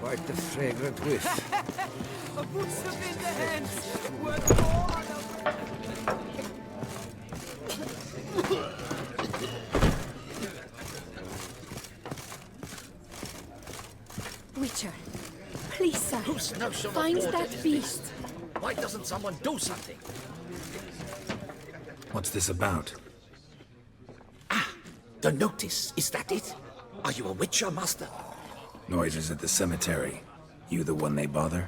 Quite the fragrant whiff. A boots up in the hands. Worth more. Witcher, please, sir, Whose notion of find order that is beast. this? Why doesn't someone do something? What's this about? The notice, is that it? Are you a Witcher, Master? Noises at the cemetery. You the one they bother?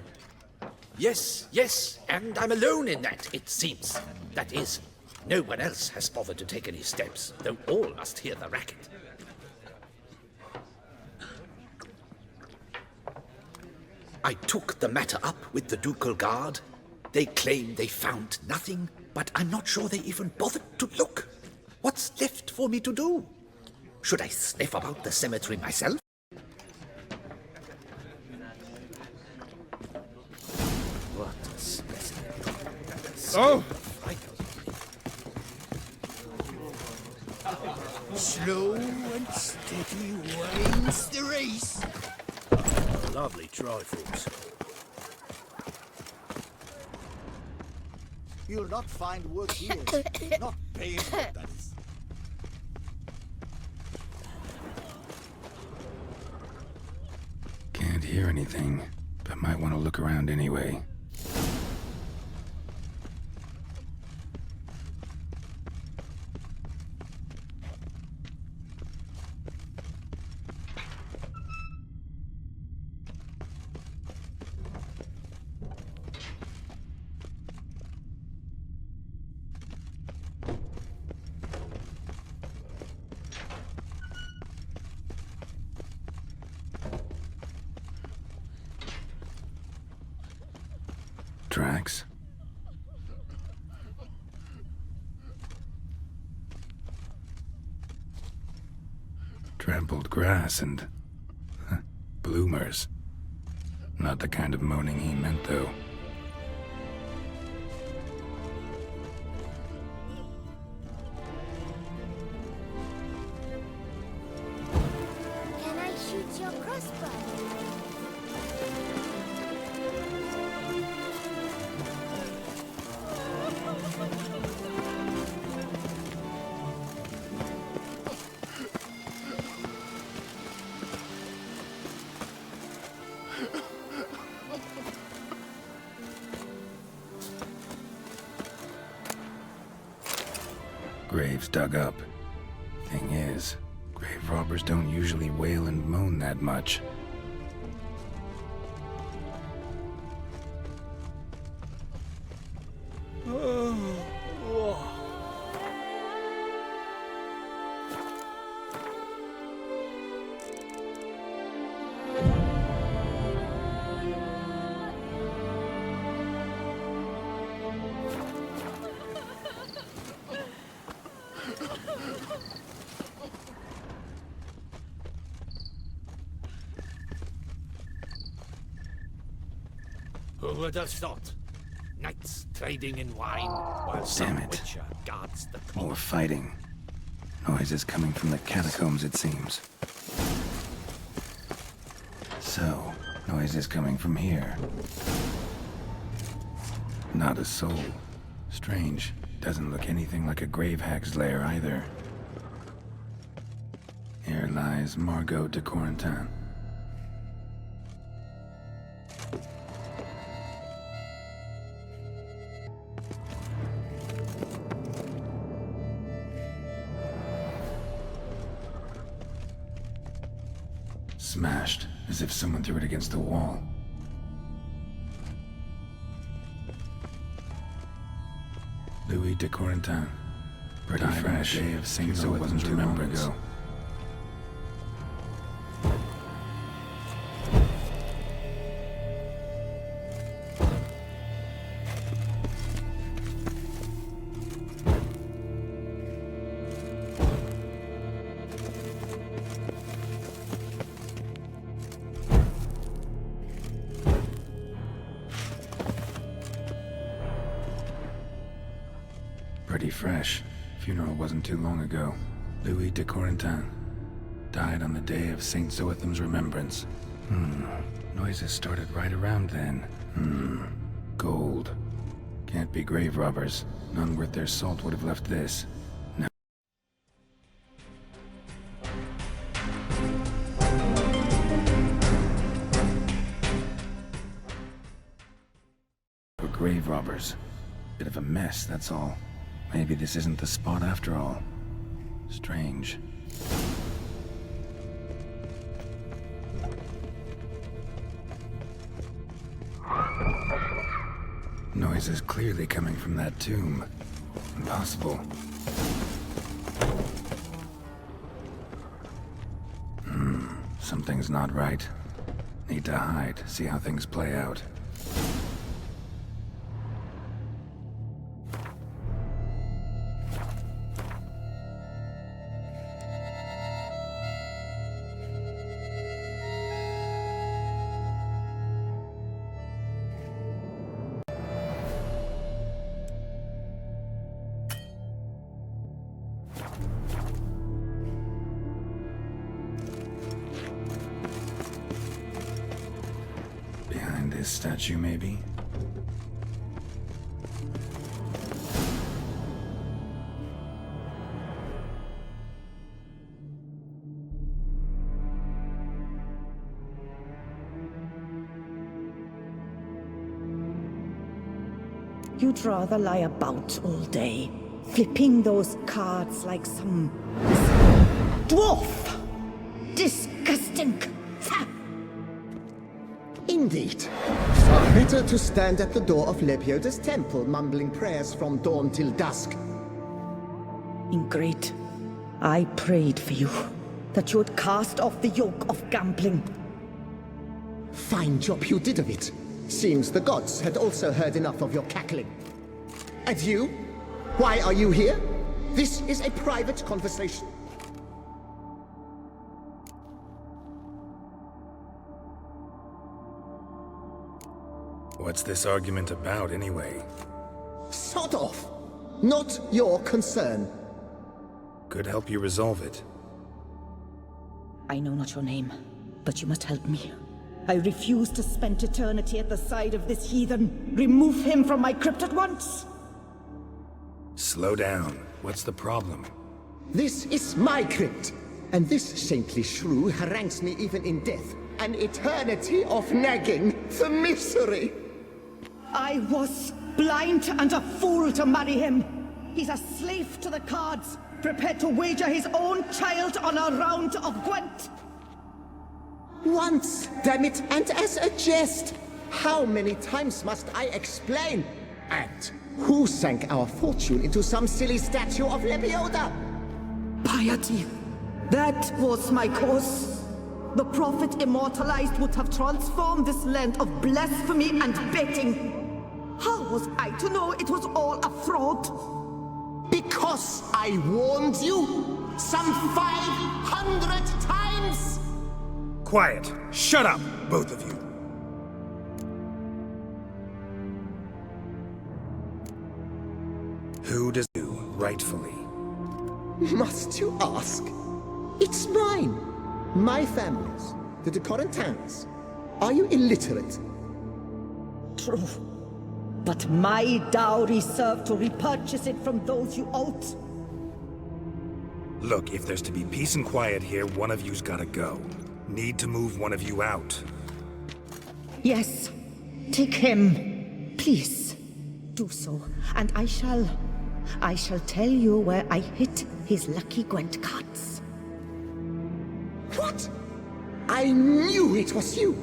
Yes, and I'm alone in that, it seems. That is, no one else has bothered to take any steps, though all must hear the racket. I took the matter up with the Ducal Guard. They claim they found nothing, but I'm not sure they even bothered to look. What's left for me to do? Should I sniff about the cemetery myself? What a specimen. Oh! Slow and steady wins the race. Lovely trifles. You'll not find work here. Not painful, that is. Can't hear anything, but might want to look around anyway. Tracks. Trampled grass and bloomers. Not the kind of moaning he meant, though. Can I shoot your crossbow? Graves dug up. Thing is, grave robbers don't usually wail and moan that much. Who would have thought? Knights trading in wine while some Damn it. Witcher guards the More clock. fighting. Noises coming from the catacombs, it seems. So, noises coming from here. Not a soul. Strange. Doesn't look anything like a grave hag's lair either. Here lies Margot de Corentin. Smashed, as if someone threw it against the wall. Louis de Corentin. Pretty fresh. Day of St. Zoëthan's remembrance. Pretty fresh. Funeral wasn't too long ago. Louis de Corentin died on the day of St. Zoëthan's remembrance. Noises started right around then. Gold. Can't be grave robbers. None worth their salt would have left this. No. For grave robbers. Bit of a mess, that's all. Maybe this isn't the spot after all. Strange. Noise is clearly coming from that tomb. Impossible. Something's not right. Need to hide, see how things play out. This statue, maybe? You'd rather lie about all day, flipping those cards like some dwarf. Disgusting. Indeed. Far better to stand at the door of Lepioda's temple, mumbling prayers from dawn till dusk. Ingrid, I prayed for you, that you would cast off the yoke of gambling. Fine job you did of it. Seems the gods had also heard enough of your cackling. And you? Why are you here? This is a private conversation. What's this argument about, anyway? Sod off! Not your concern. Could help you resolve it. I know not your name, but you must help me. I refuse to spend eternity at the side of this heathen. Remove him from my crypt at once! Slow down. What's the problem? This is my crypt, and this saintly shrew harangues me even in death. An eternity of nagging, the misery! I was blind and a fool to marry him. He's a slave to the cards, prepared to wager his own child on a round of Gwent. Once, damn it, and as a jest. How many times must I explain? And who sank our fortune into some silly statue of Lepioda? Piety. That was my cause. The prophet immortalized would have transformed this land of blasphemy and betting. How was I to know it was all a fraud? Because I warned you some 500 times! Quiet. Shut up, both of you. Who does you, rightfully? Must you ask? It's mine. My family's. The de Corentins. Are you illiterate? True. But my dowry served to repurchase it from those you owed. Look, if there's to be peace and quiet here, one of you's gotta go. Need to move one of you out. Yes. Take him. Please. Do so. And I shall tell you where I hid his lucky Gwent cards. What? I knew it was you!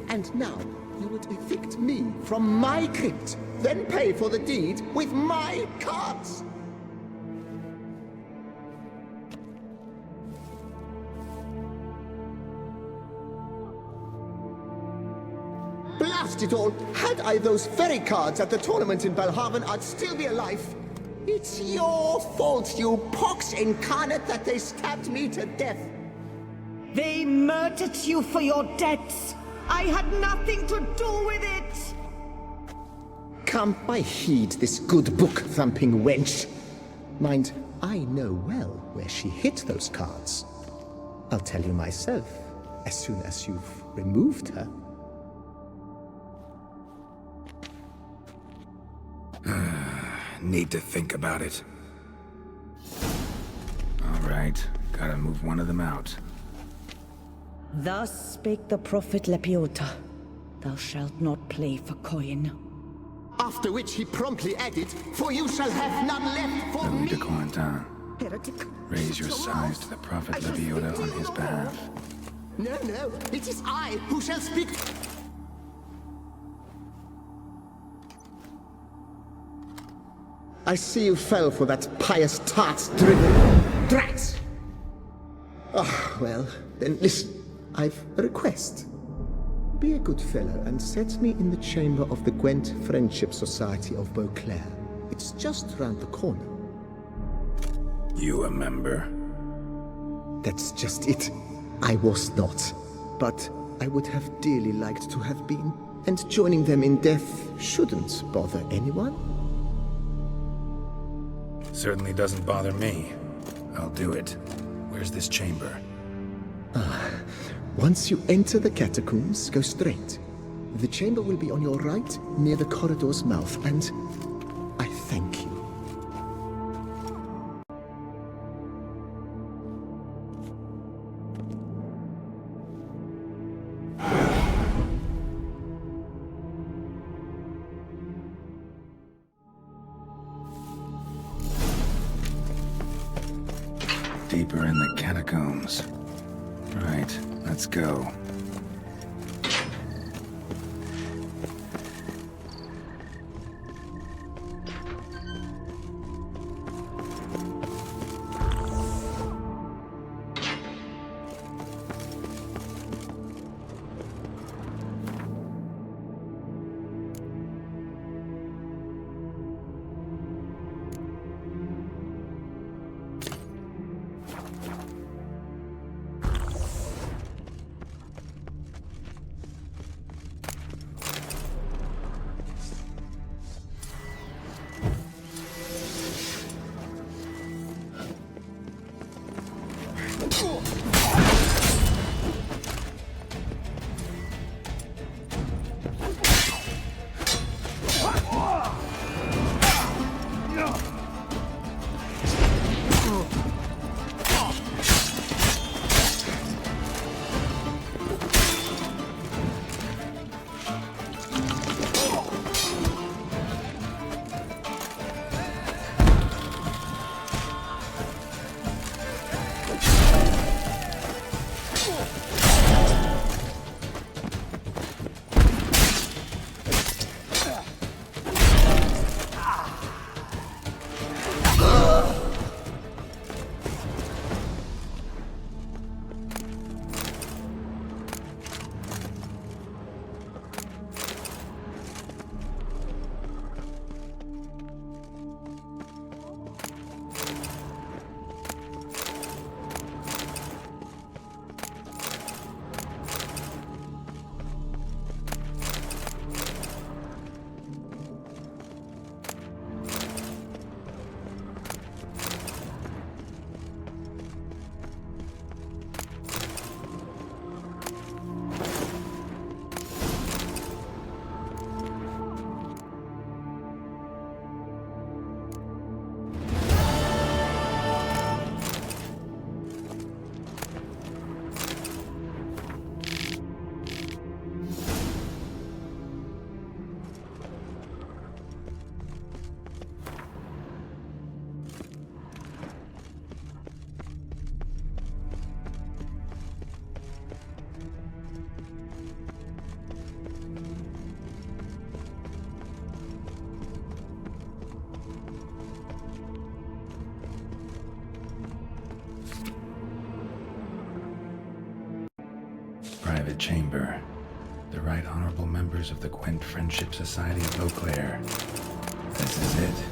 And now, you would evict me from my crypt, then pay for the deed with my cards! Blast it all! Had I those very cards at the tournament in Belhaven, I'd still be alive. It's your fault, you pox incarnate, that they stabbed me to death. They murdered you for your debts. I had nothing to do with it. Come, I heed this good book-thumping wench. Mind, I know well where she hid those cards. I'll tell you myself, as soon as you've removed her. Need to think about it. Alright, gotta move one of them out. Thus spake the prophet Lepiota. Thou shalt not play for coin. After which he promptly added, "For you shall have none left for Louis me." de Corentin, Heretic. raise your size to the prophet Lepiota on his behalf. No, no, it is I who shall speak. I see you fell for that pious tart's drivel. Drats! Ah, well, then listen. I've a request. Be a good fellow and set me in the chamber of the Gwent Friendship Society of Beauclair. It's just round the corner. You a member? That's just it. I was not. But I would have dearly liked to have been. And joining them in death shouldn't bother anyone. Certainly doesn't bother me. I'll do it. Where's this chamber? Once you enter the catacombs, go straight. The chamber will be on your right, near the corridor's mouth, and I thank you. Deeper in the catacombs. Right, let's go. Private chamber. The Right Honorable members of the Gwent Friendship Society of Beauclair. This is it.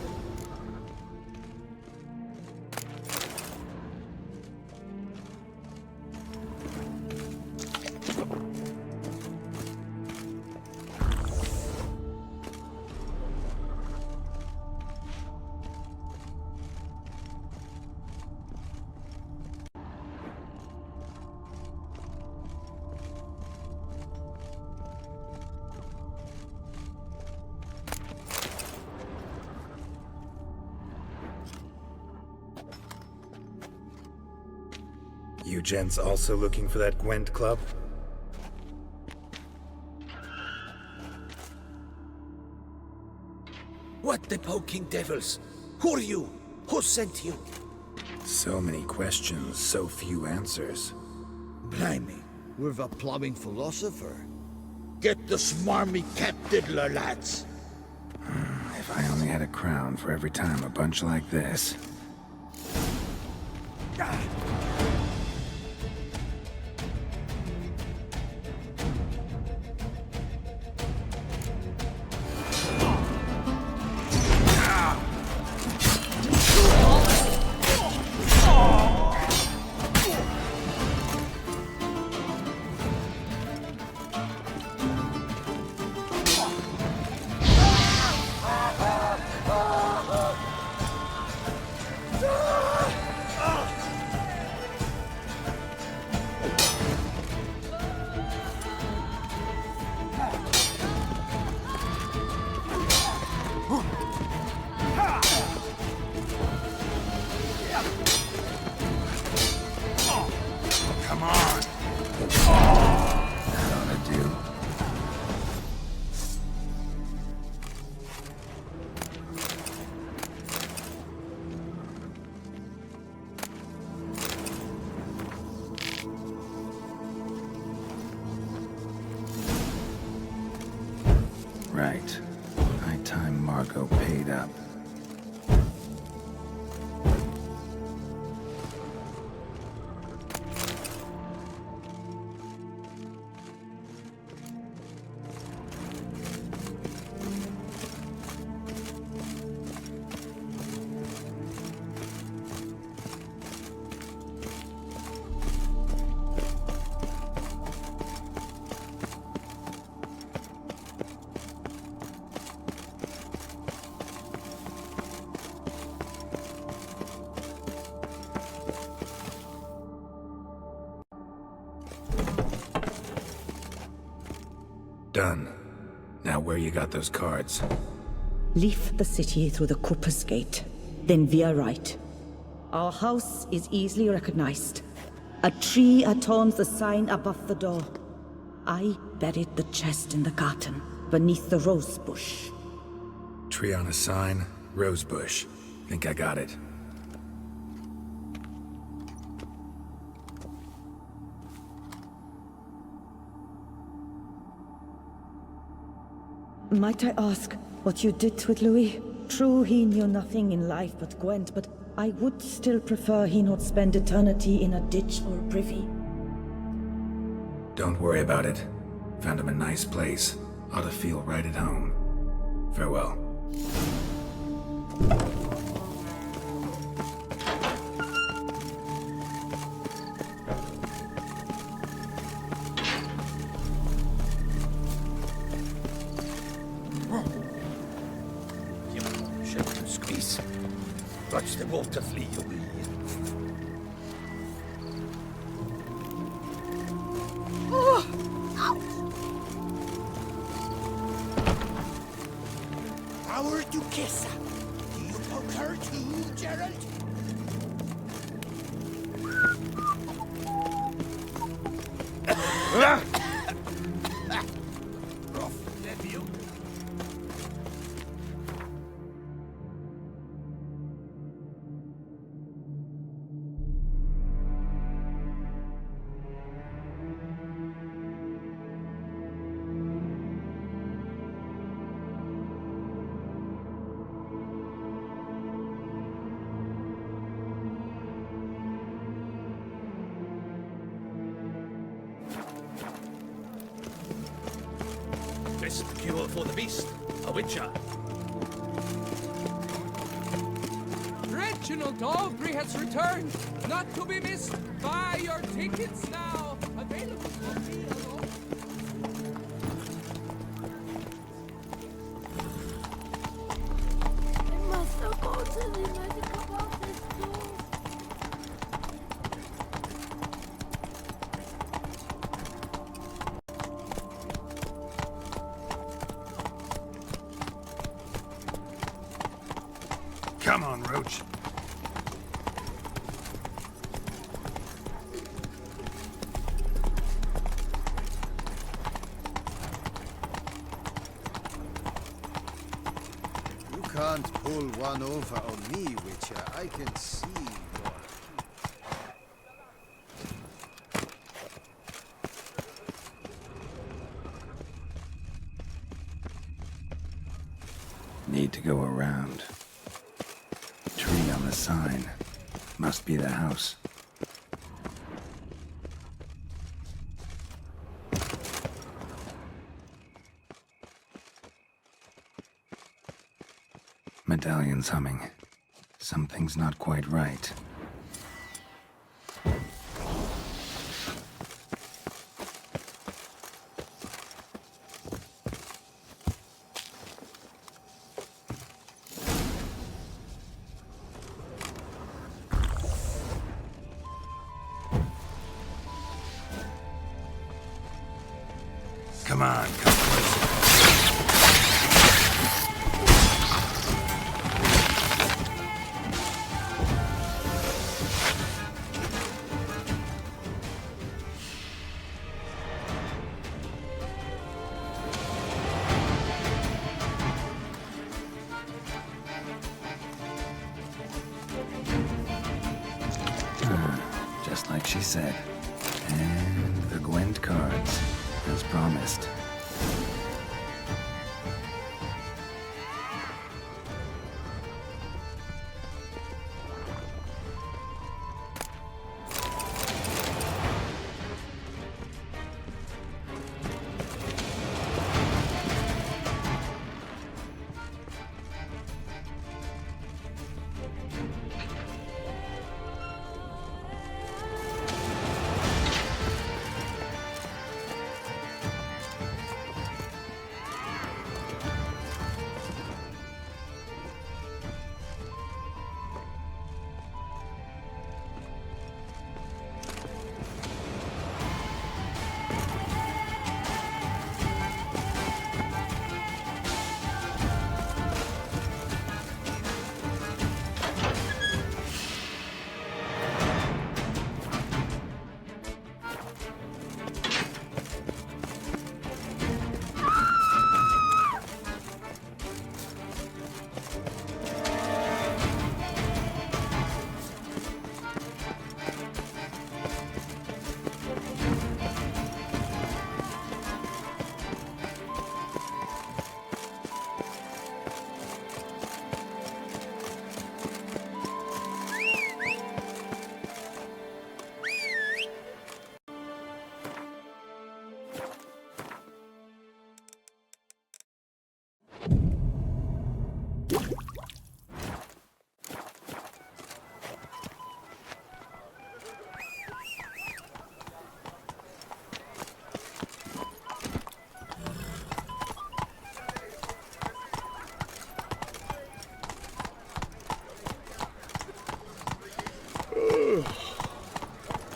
You gents also looking for that Gwent club? What the poking devils? Who are you? Who sent you? So many questions, so few answers. Blimey, we're the plumbing philosopher. Get the smarmy cap diddler, lads. If I only had a crown for every time a bunch like this. Come on! That ought to do. Right. High time Margot paid up. Done. Now where you got those cards? Leave the city through the Cooper's Gate, then veer right. Our house is easily recognized. A tree adorns the sign above the door. I buried the chest in the garden, beneath the rose bush. Tree on a sign, rose bush. Think I got it. Might I ask what you did with Louis? True, he knew nothing in life but Gwent, but I would still prefer he not spend eternity in a ditch or a privy. Don't worry about it. Found him a nice place. Ought to feel right at home. Farewell. Shut to squeeze. Watch the water flee, you will. Power to kiss. Do you poke her too, Gerald? Rough debut. Best cure for the beast, a witcher. Reginald Aubrey has returned, not to be missed. Buy your tickets now. Available for me alone. I must not go to the magic about this door. Come on, Roach. can't pull one over on me, Witcher. I can see your... Need to go around. Tree on the sign. Must be the house. Medallion's humming. Something's not quite right. Come on, come closer. Just like she said. And the Gwent cards, as promised.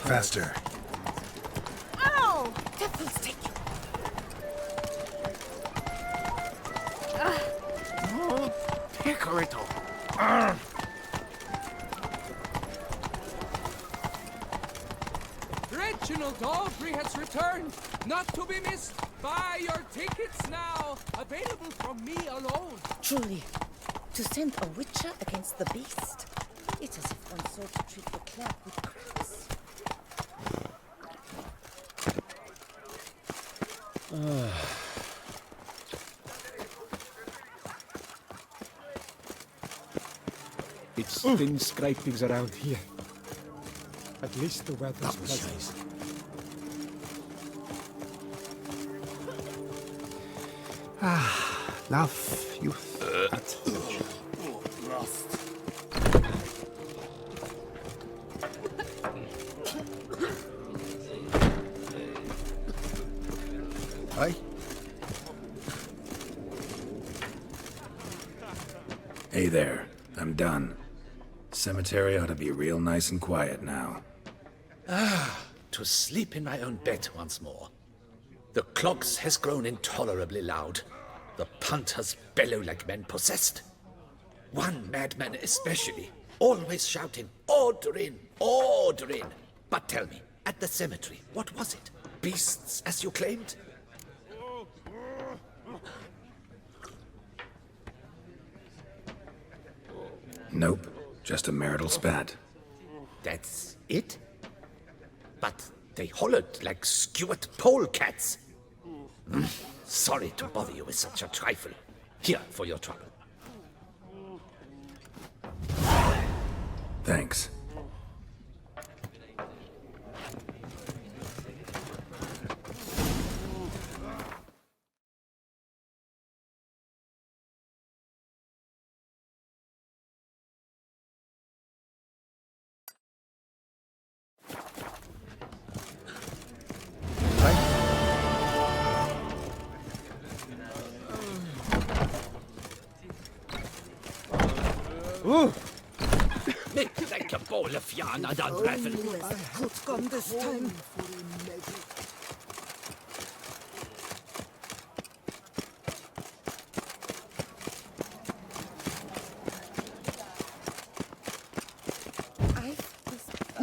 Faster. Ow! Devil's take you. Pecorito! Reginald Audrey has returned, not to be missed. Buy your tickets now. Available from me alone. Truly, to send a witcher against the beast, it's as if one sought to treat the clerk with crumbs. It's thin scrapings around here. At least the weather's pleasant. Love, youth. Aye? Hey there, I'm done. Cemetery ought to be real nice and quiet now. To sleep in my own bed once more. The clogs has grown intolerably loud. The punters bellow like men possessed. One madman especially, always shouting, "Order in! Order in!" But tell me, at the cemetery, what was it? Beasts, as you claimed? Nope, just a marital spat. That's it? But they hollered like skewered polecats. Sorry to bother you with such a trifle. Here for your trouble. Thanks. Make like a bowl of yarn and unravel. Who's gone this time?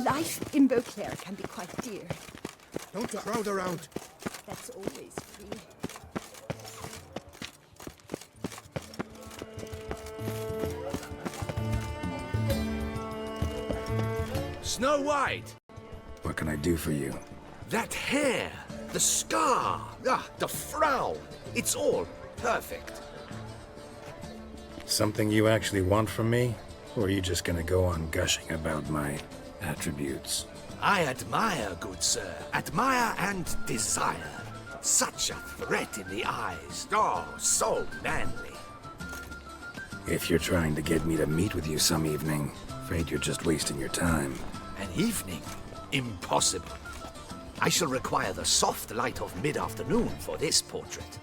Life in Beauclair can be quite dear. Don't crowd around. That's always free. Snow White! What can I do for you? That hair, the scar, the frown. It's all perfect. Something you actually want from me? Or are you just gonna go on gushing about my attributes? I admire, good sir. Admire and desire. Such a threat in the eyes. Oh, so manly. If you're trying to get me to meet with you some evening, afraid you're just wasting your time. An evening? Impossible. I shall require the soft light of mid-afternoon for this portrait.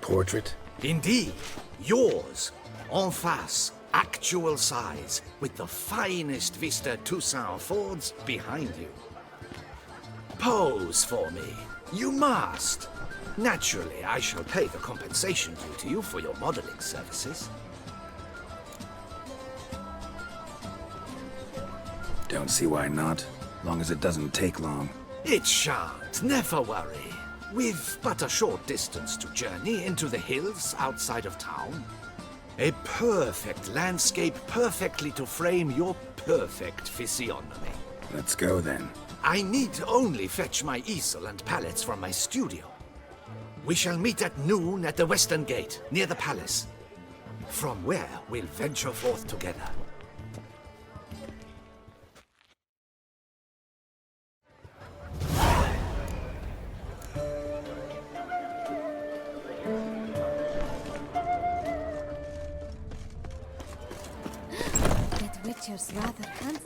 Portrait? Indeed. Yours. En face. Actual size. With the finest Vista Toussaint Fords behind you. Pose for me. You must. Naturally, I shall pay the compensation due to you for your modeling services. Don't see why not, long as it doesn't take long. It shan't, never worry. With but a short distance to journey into the hills outside of town. A perfect landscape perfectly to frame your perfect physiognomy. Let's go then. I need only fetch my easel and palettes from my studio. We shall meet at noon at the western gate, near the palace. From where we'll venture forth together. That Witcher's rather handsome.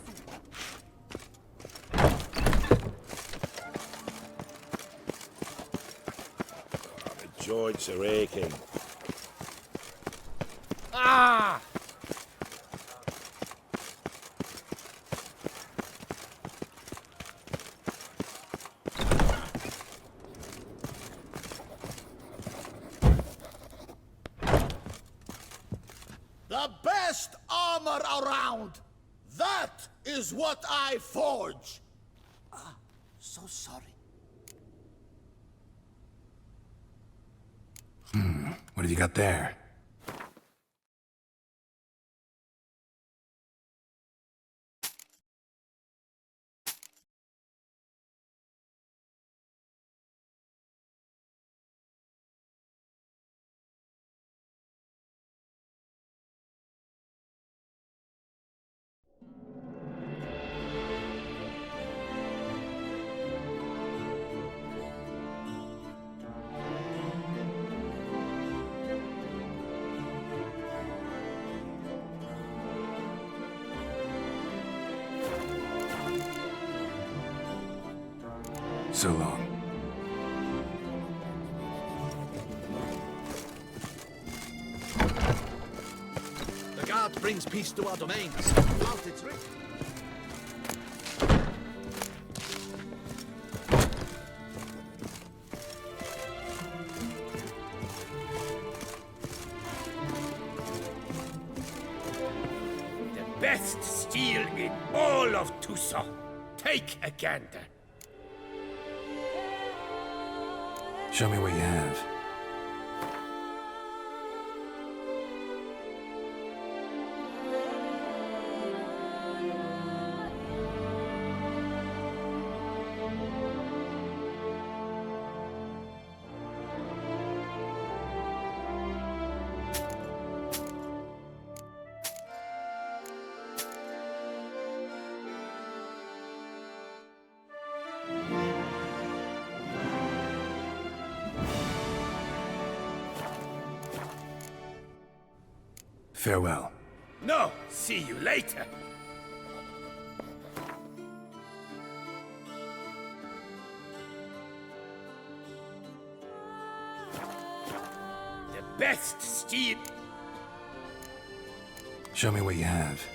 The joints are aching. Ah! The best armor around! That is what I forge! So sorry. What have you got there? So long. The guard brings peace to our domains. Out it's written. The best steel in all of Toussaint. Take a gander. Show me what you have. Farewell. No, see you later. The best steel. Show me what you have.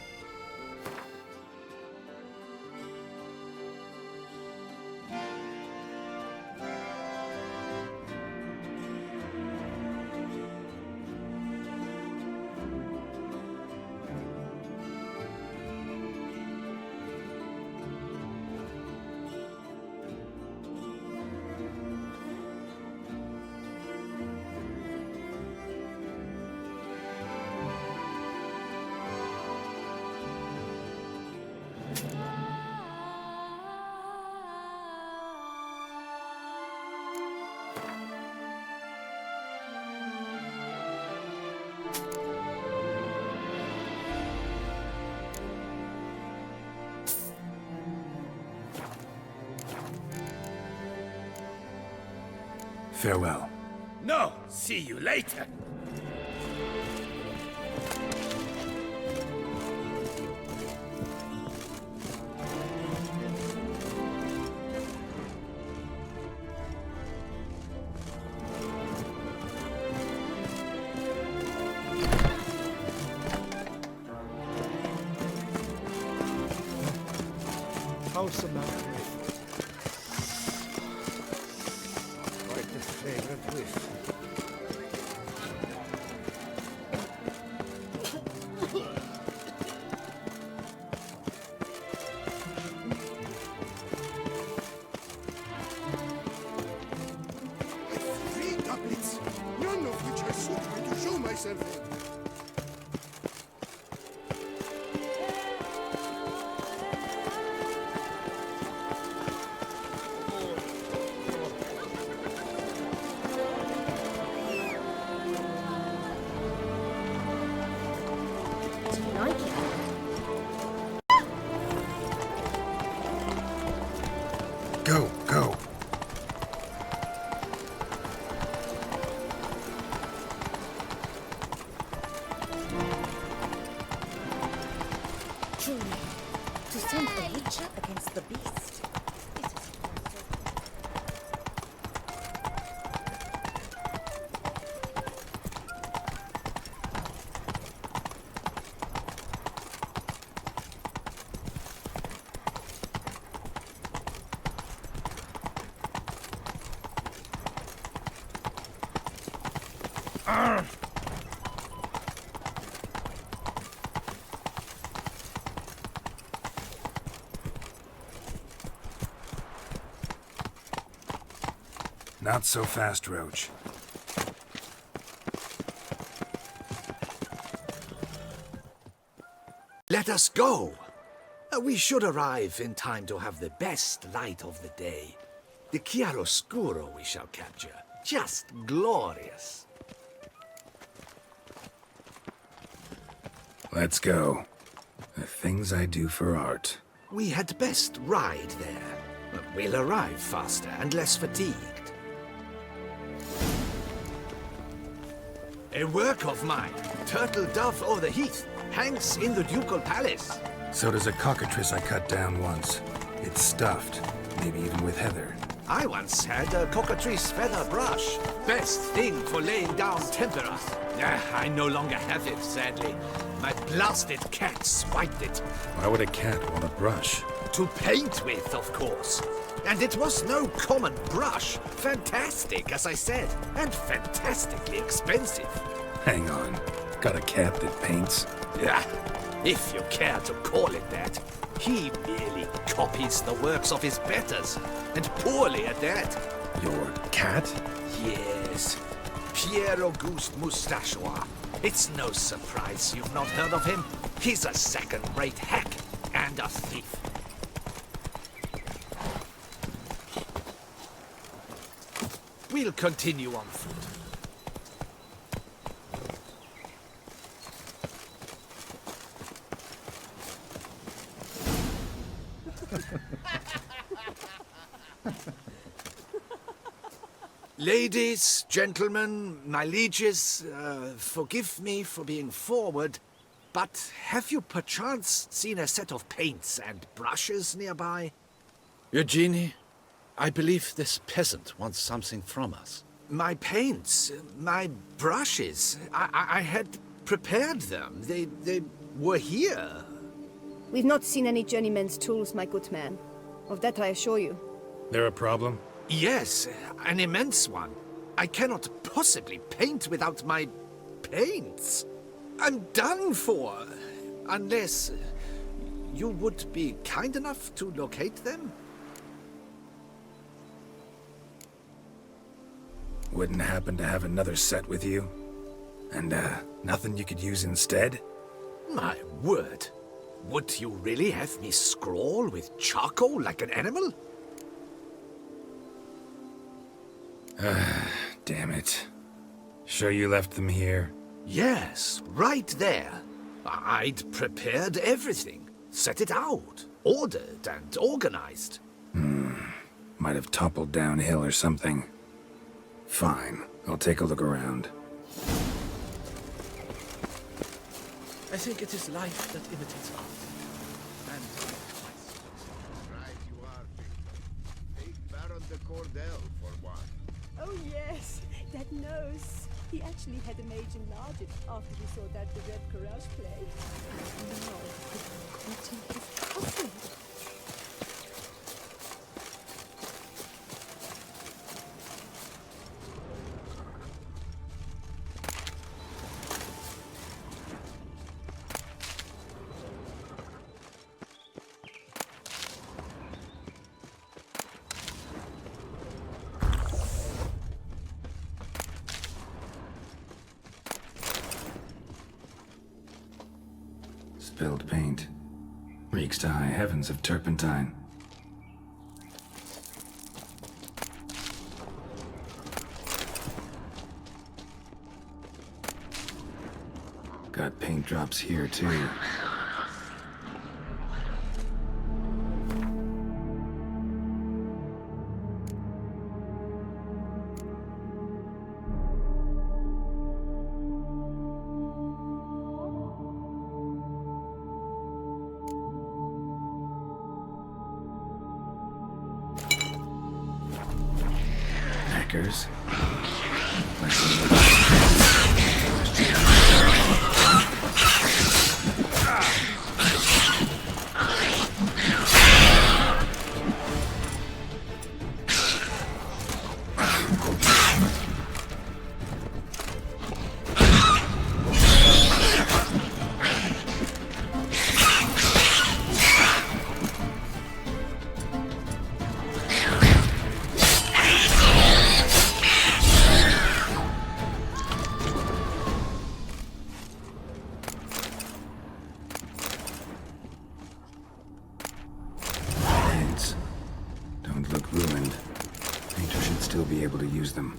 Farewell. No, see you later. How's the matter? Quite the favorite whiff. Three doublets, none of which are suitable to show myself in. Do you like it? Go, go. Truly, to send a witcher against the beast. It is Not so fast, Roach. Let us go! We should arrive in time to have the best light of the day. The chiaroscuro we shall capture. Just glorious. Let's go. The things I do for art. We had best ride there. We'll arrive faster and less fatigued. A work of mine, Turtle Dove o'er the Heath, hangs in the ducal palace. So does a cockatrice I cut down once. It's stuffed, maybe even with heather. I once had a cockatrice feather brush. Best thing for laying down tempera. I no longer have it, sadly. My blasted cat swiped it. Why would a cat want a brush? To paint with, of course. And it was no common brush. Fantastic, as I said, and fantastically expensive. Hang on. Got a cat that paints? Yeah, if you care to call it that. He merely copies the works of his betters, and poorly at that. Your cat? Yes, Pierre Auguste Moustachois. It's no surprise you've not heard of him. He's a second-rate hack and a thief. We'll continue on foot. Ladies, gentlemen, my lieges, forgive me for being forward, but have you perchance seen a set of paints and brushes nearby? Eugenie, I believe this peasant wants something from us. My paints, my brushes, I had prepared them. They were here. We've not seen any journeyman's tools, my good man. Of that I assure you. There a problem? Yes, an immense one. I cannot possibly paint without my paints. I'm done for. Unless you would be kind enough to locate them? Wouldn't happen to have another set with you? And, nothing you could use instead? My word. Would you really have me scrawl with charcoal like an animal? Damn it. Sure you left them here? Yes, right there. I'd prepared everything. Set it out. Ordered and organized. Might have toppled downhill or something. Fine. I'll take a look around. I think it is life that imitates art. And Right you are, Victor. Take Baron de Cordell for one. Oh yes, that nose. He actually had a mage enlarge it after he saw that the Red Courage play. No, quitting his cousin. Spilled paint. Reeks to high heavens of turpentine. Got paint drops here, too. Hackers. Don't look ruined. Painter should still be able to use them.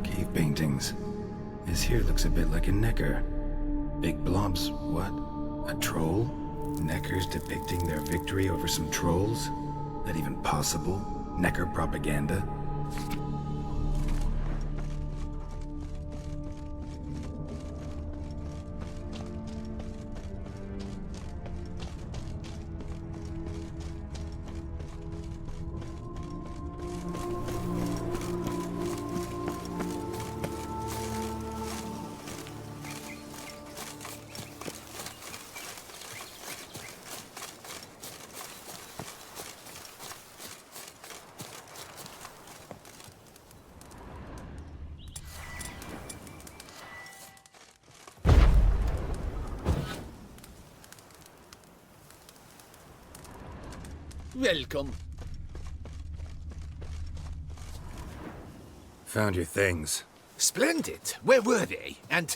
Cave paintings. This here looks a bit like a necker. Big blobs, what? A troll? Neckers depicting their victory over some trolls? That even possible? Necker propaganda? Welcome. Found your things. Splendid. Where were they? And...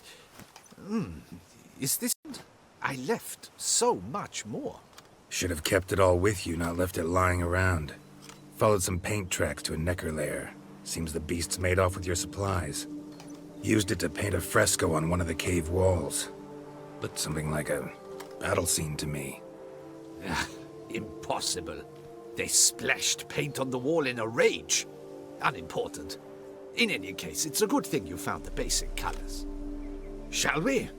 is this... I left so much more. Should have kept it all with you, not left it lying around. Followed some paint tracks to a necker lair. Seems the beast's made off with your supplies. Used it to paint a fresco on one of the cave walls. Looked something like a battle scene to me. Impossible. They splashed paint on the wall in a rage. Unimportant. In any case, it's a good thing you found the basic colors. Shall we?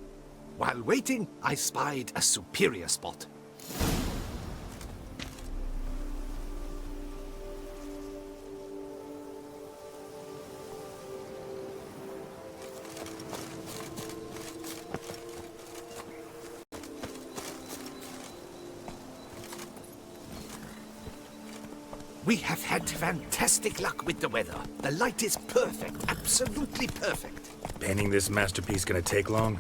While waiting, I spied a superior spot. We have had fantastic luck with the weather. The light is perfect, absolutely perfect. Painting this masterpiece gonna take long?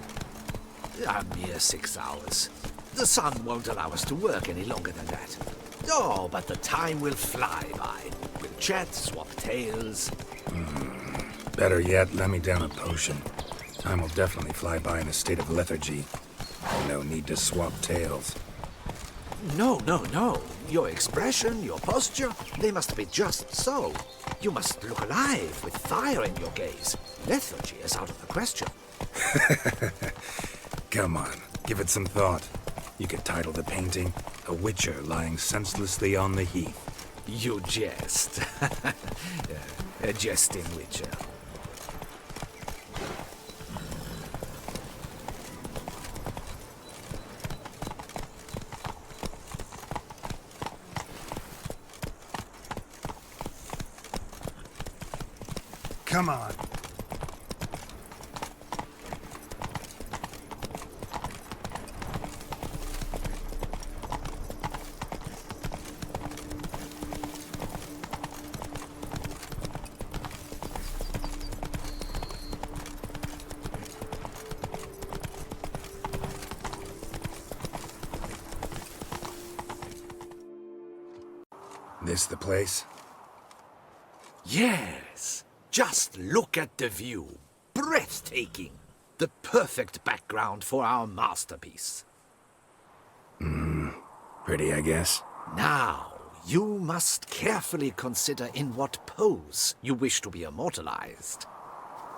A mere 6 hours. The sun won't allow us to work any longer than that. Oh, but the time will fly by. We'll chat, swap tales. Better yet, let me down a potion. Time will definitely fly by in a state of lethargy. No need to swap tales. No. Your expression, your posture, they must be just so. You must look alive with fire in your gaze. Lethargy is out of the question. Come on, give it some thought. You could title the painting, A Witcher Lying Senselessly on the Heath. You jest. A jesting witcher. Come on. This the place? Yes. Just look at the view. Breathtaking. The perfect background for our masterpiece. Pretty, I guess. Now, you must carefully consider in what pose you wish to be immortalized.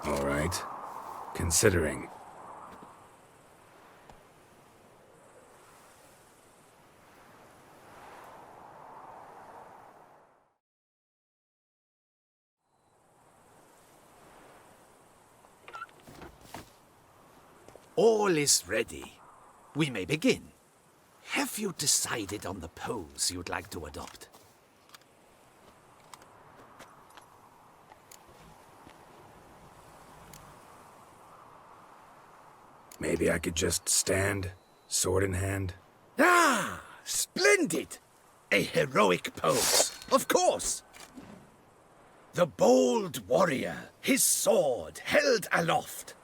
All right. Considering. All is ready. We may begin. Have you decided on the pose you'd like to adopt? Maybe I could just stand, sword in hand. Ah, splendid! A heroic pose, of course. The bold warrior, his sword held aloft,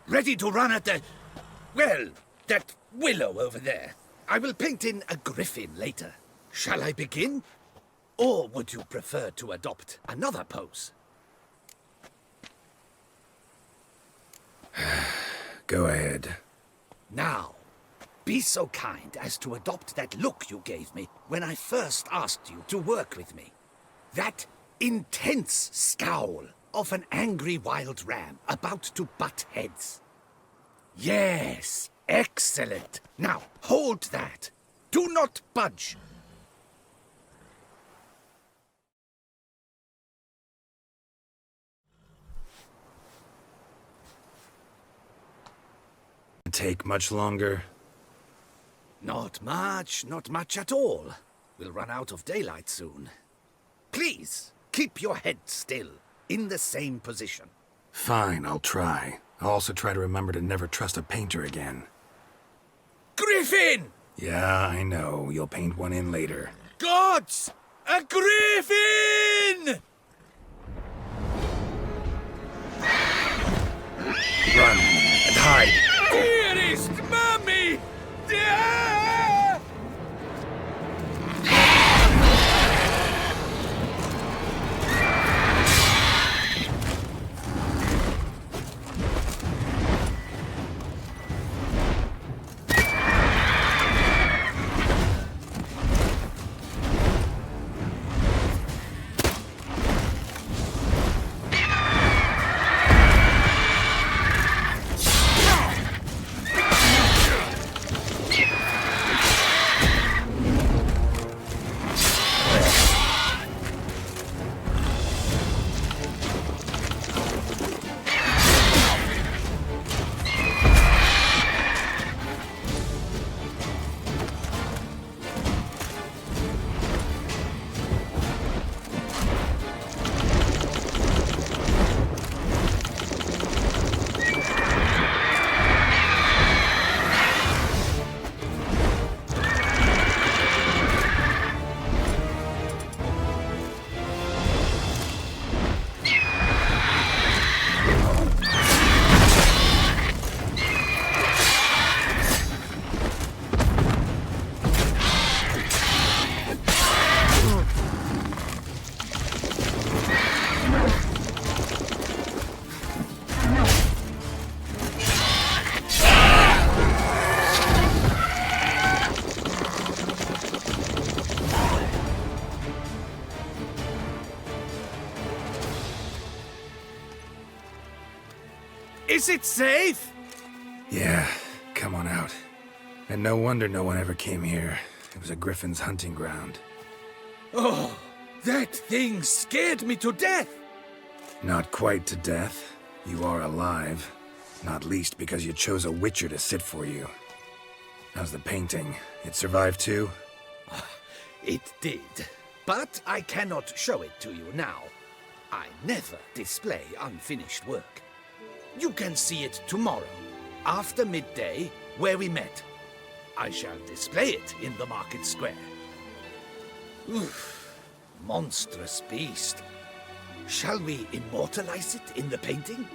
ready to run at that willow over there. I will paint in a griffin later. Shall I begin? Or would you prefer to adopt another pose? Go ahead. Now, be so kind as to adopt that look you gave me when I first asked you to work with me. That intense scowl of an angry wild ram about to butt heads. Yes, excellent. Now, hold that. Do not budge. Take much longer? Not much at all. We'll run out of daylight soon. Please, keep your head still, in the same position. Fine, I'll try. I'll also try to remember to never trust a painter again. Griffin! Yeah, I know. You'll paint one in later. Gods! A griffin! Run and hide! Dearest Mummy! Is it safe? Yeah, come on out. And no wonder no one ever came here. It was a griffin's hunting ground. Oh, that thing scared me to death! Not quite to death. You are alive. Not least because you chose a witcher to sit for you. How's the painting? It survived too? It did. But I cannot show it to you now. I never display unfinished work. You can see it tomorrow, after midday, where we met. I shall display it in the market square. Oof, monstrous beast. Shall we immortalize it in the painting?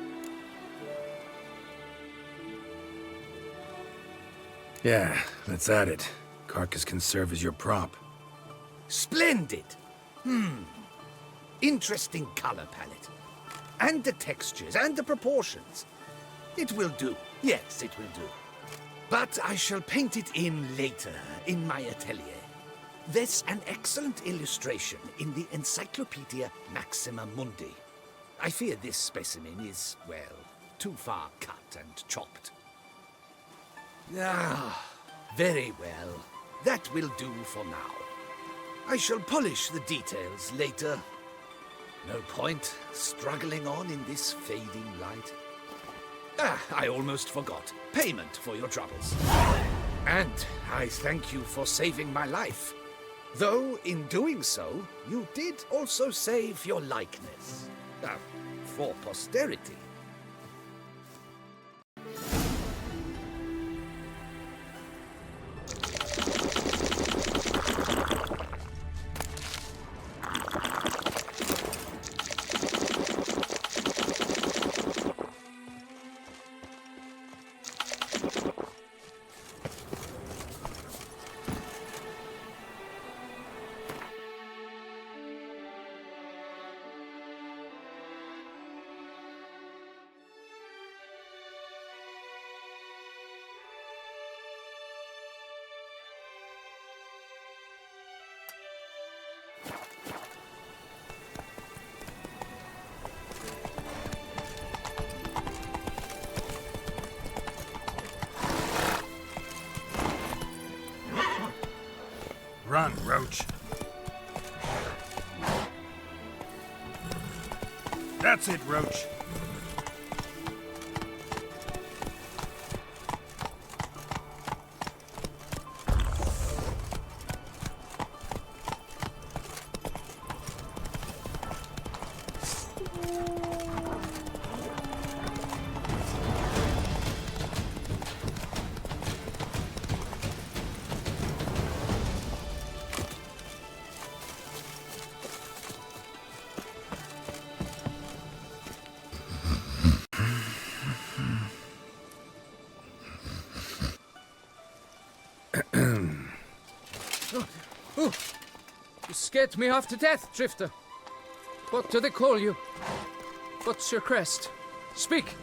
Yeah, let's add it. Carcass can serve as your prop. Splendid! Interesting color palette. And the textures and the proportions. It will do. Yes, it will do. But I shall paint it in later, in my atelier. There's an excellent illustration in the Encyclopedia Maxima Mundi. I fear this specimen is, well, too far cut and chopped. Ah, very well. That will do for now. I shall polish the details later. No point struggling on in this fading light. Ah, I almost forgot. Payment for your troubles. And I thank you for saving my life. Though, in doing so, you did also save your likeness. For posterity. Run, Roach. That's it, Roach. You scared me half to death, Drifter. What do they call you? What's your crest? Speak!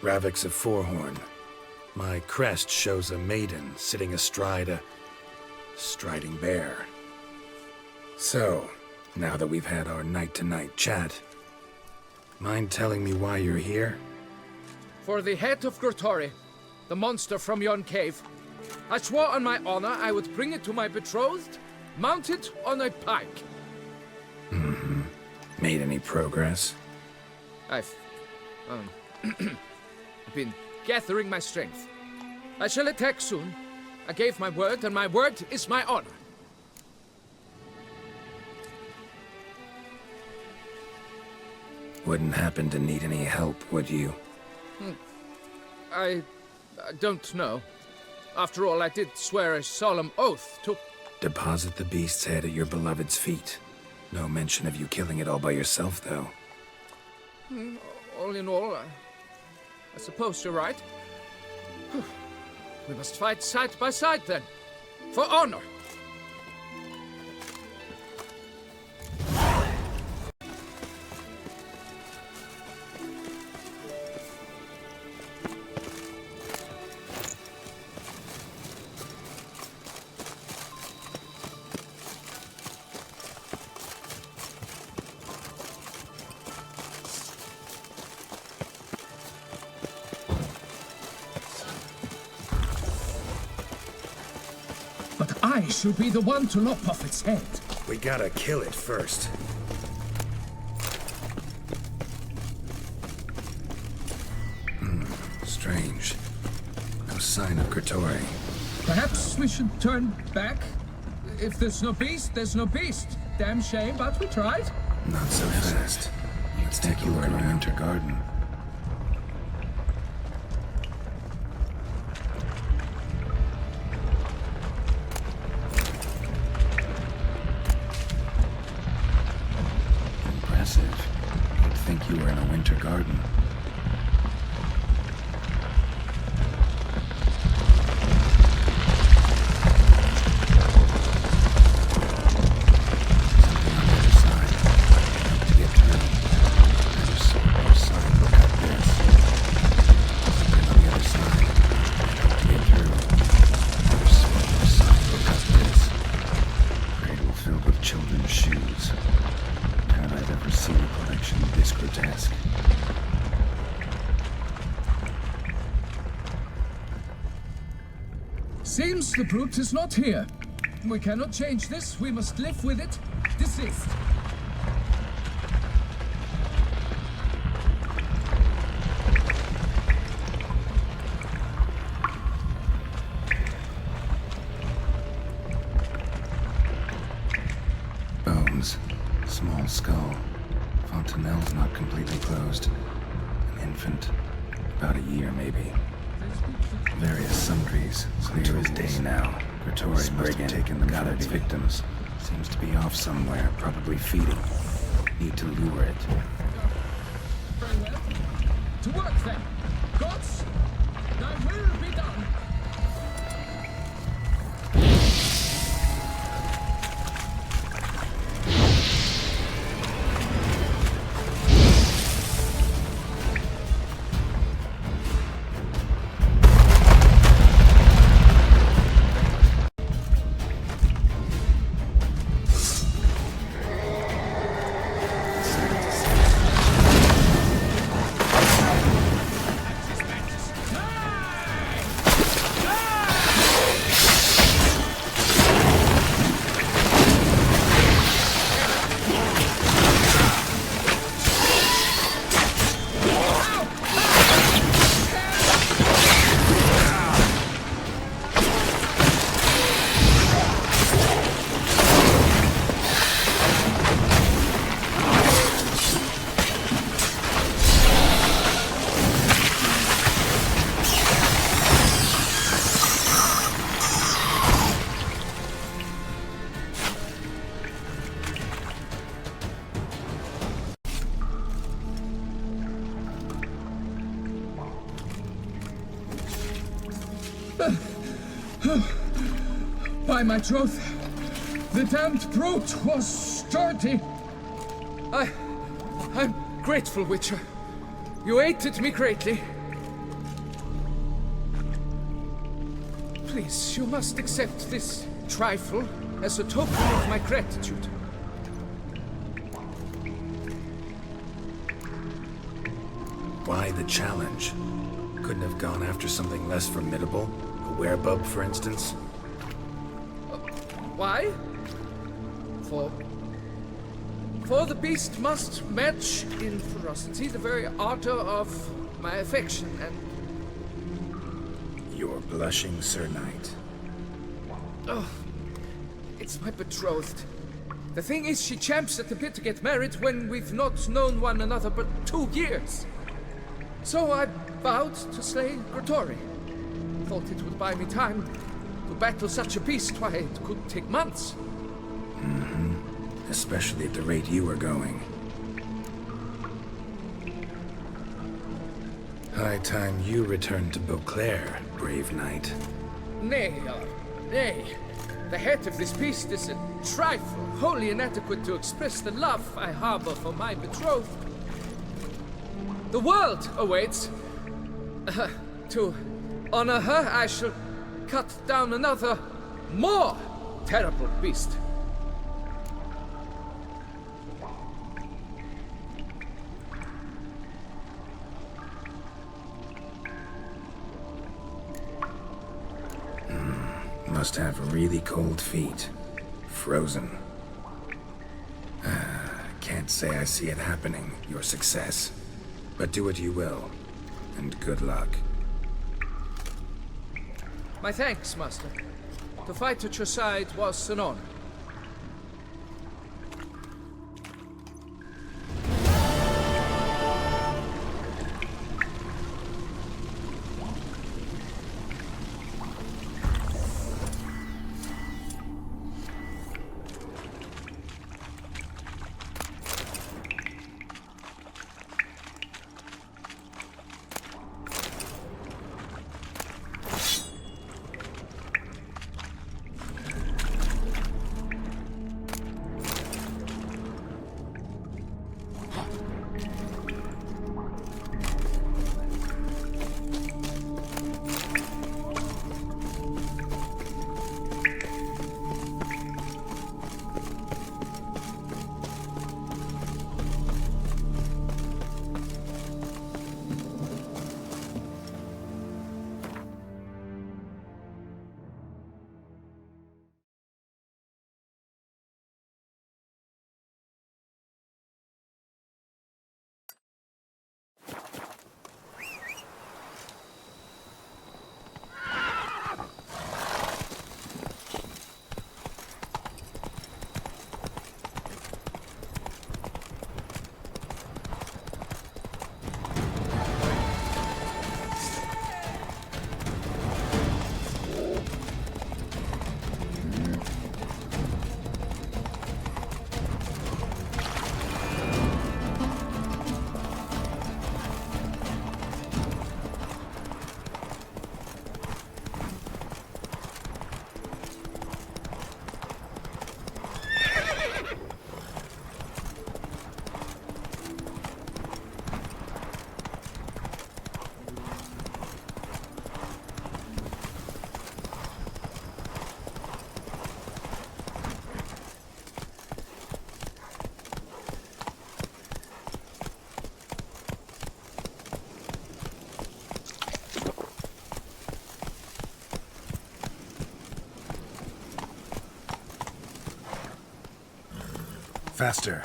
Ravix of Forehorn. My crest shows a maiden sitting astride a striding bear. So, now that we've had our night-to-night chat, mind telling me why you're here? For the head of Grottori, the monster from yon cave. I swore on my honor I would bring it to my betrothed, mounted on a pike. Mm-hmm. Made any progress? I've been gathering my strength. I shall attack soon. I gave my word, and my word is my honor. Wouldn't happen to need any help, would you? I don't know. After all, I did swear a solemn oath to... Deposit the beast's head at your beloved's feet. No mention of you killing it all by yourself, though. All in all, I suppose you're right. We must fight side by side, then. For honor! I should be the one to lop off its head. We gotta kill it first. Strange. No sign of Kurtori. Perhaps we should turn back? If there's no beast, there's no beast. Damn shame, but we tried. Not so fast. Let's take a look around Winter Garden. Impressive. You'd think you were in a winter garden. Seems the brute is not here. We cannot change this. We must live with it. Desist. Bones. Small skull. Fontanelle's not completely closed. An infant. About a year, maybe. Various sundries. Clear as day now. Kurtori must have taken them out its victims. Seems to be off somewhere, probably feeding. Need to lure it. Very well. To work then. Gods, thy will be done. By my troth, the damned brute was sturdy. I'm grateful, Witcher. You aided me greatly. Please, you must accept this trifle as a token of my gratitude. Why the challenge? Couldn't have gone after something less formidable? A werebub, for instance? Why? For the beast must match in ferocity the very ardor of my affection, and... You're blushing, Sir Knight. Oh, it's my betrothed. The thing is, she champs at the bit to get married when we've not known one another but 2 years. So I vowed to slay Kurtori. Thought it would buy me time to battle such a beast. Why, it could take months. Mm-hmm. Especially at the rate you were going. High time you returned to Beauclair, brave knight. Nay, nay. The head of this beast is a trifle, wholly inadequate to express the love I harbor for my betrothed. The world awaits. To honor her, I shall cut down another, more terrible beast. must have really cold feet. Frozen. Can't say I see it happening, your success. But do what you will, and good luck. My thanks, Master. To fight at your side was an honor. Faster.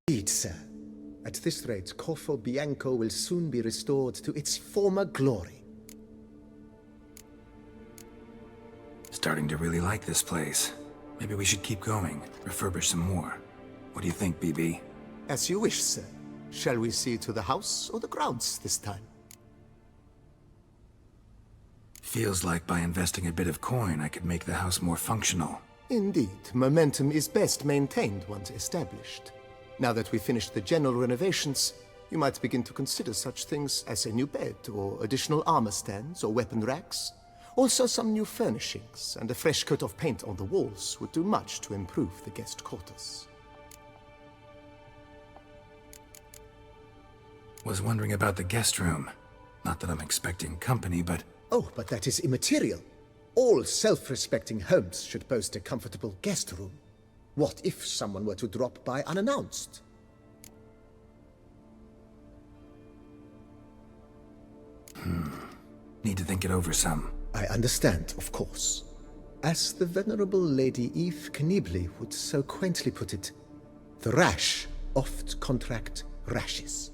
Indeed, sir. At this rate, Corfo Bianco will soon be restored to its former glory. Starting to really like this place. Maybe we should keep going, refurbish some more. What do you think, BB? As you wish, sir. Shall we see to the house or the grounds this time? Feels like by investing a bit of coin, I could make the house more functional. Indeed, momentum is best maintained once established. Now that we've finished the general renovations, you might begin to consider such things as a new bed, or additional armor stands, or weapon racks. Also, some new furnishings and a fresh coat of paint on the walls would do much to improve the guest quarters. Was wondering about the guest room. Not that I'm expecting company, but... Oh, but that is immaterial. All self-respecting homes should boast a comfortable guest room. What if someone were to drop by unannounced? Need to think it over some. I understand, of course. As the venerable Lady Eve Knibley would so quaintly put it, the rash oft contract rashes.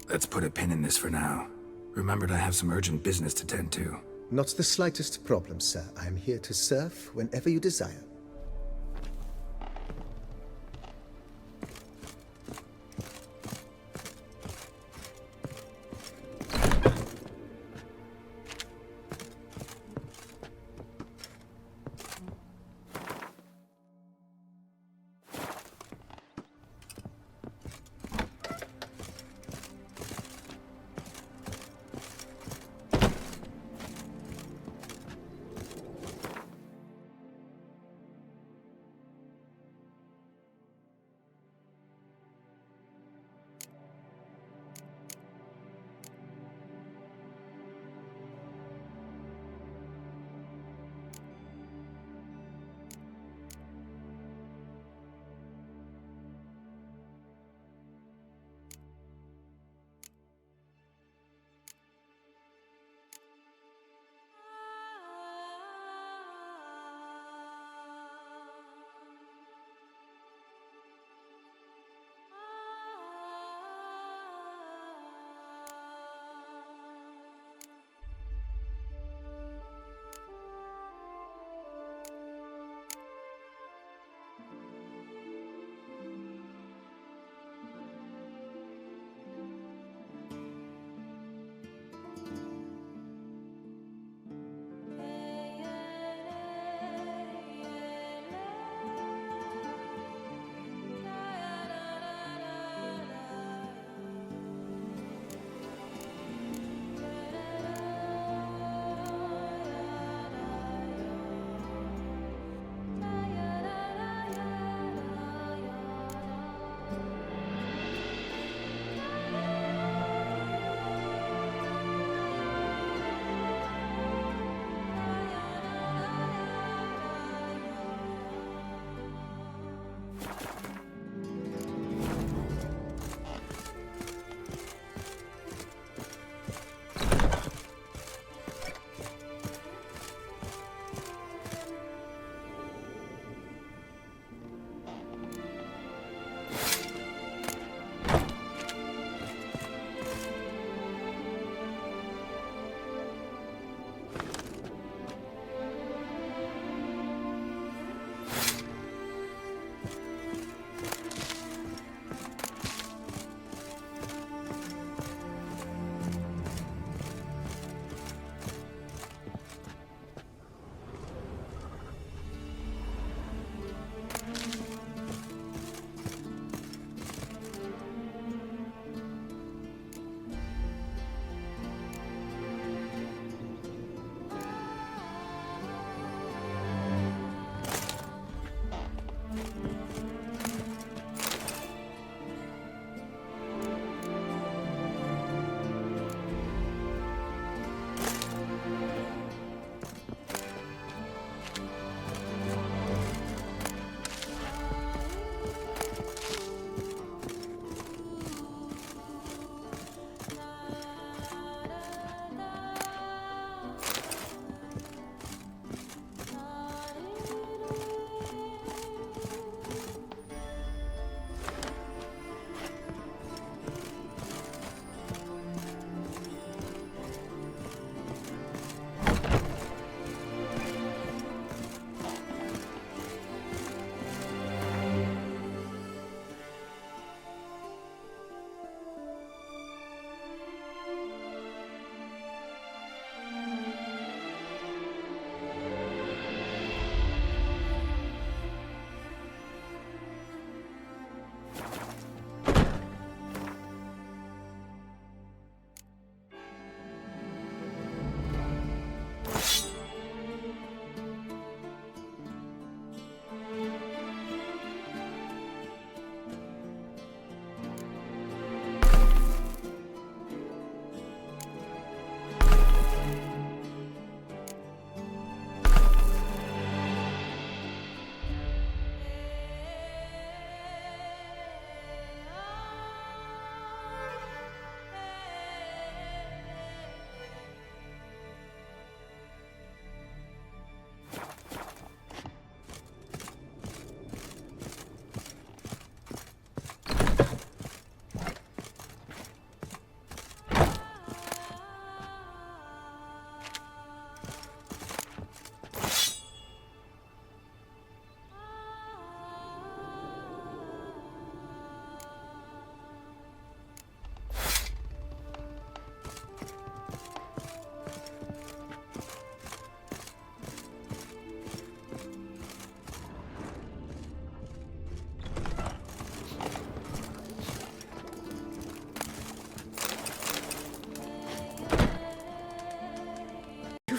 Let's put a pin in this for now. Remembered I have some urgent business to tend to. Not the slightest problem, sir. I am here to serve whenever you desire.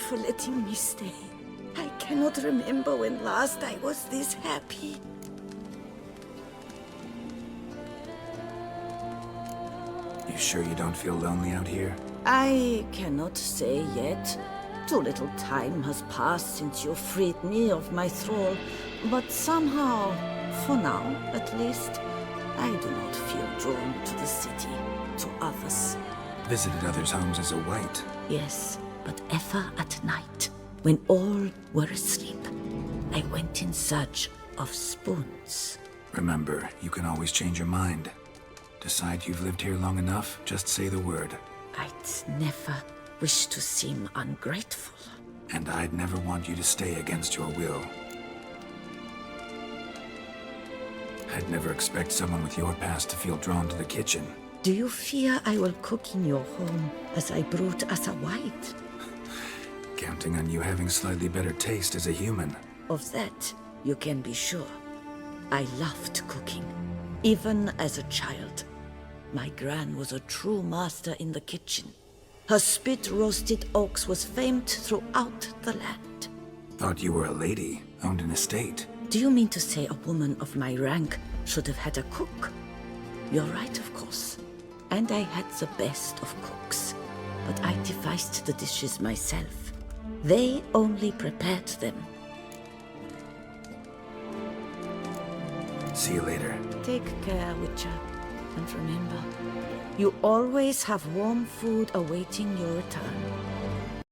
for letting me stay. I cannot remember when last I was this happy. You sure you don't feel lonely out here? I cannot say yet. Too little time has passed since you freed me of my thrall, but somehow, for now at least, I do not feel drawn to the city, to others. Visited others' homes as a white. Yes, but ever at night, when all were asleep, I went in search of spoons. Remember, you can always change your mind. Decide you've lived here long enough, just say the word. I'd never wish to seem ungrateful. And I'd never want you to stay against your will. I'd never expect someone with your past to feel drawn to the kitchen. Do you fear I will cook in your home as I brewed as a white? Counting on you having slightly better taste as a human. Of that, you can be sure. I loved cooking, even as a child. My gran was a true master in the kitchen. Her spit-roasted oaks was famed throughout the land. Thought you were a lady, owned an estate. Do you mean to say a woman of my rank should have had a cook? You're right, of course. And I had the best of cooks. But I devised the dishes myself. They only prepared them. See you later. Take care, Witcher. And remember, you always have warm food awaiting your return.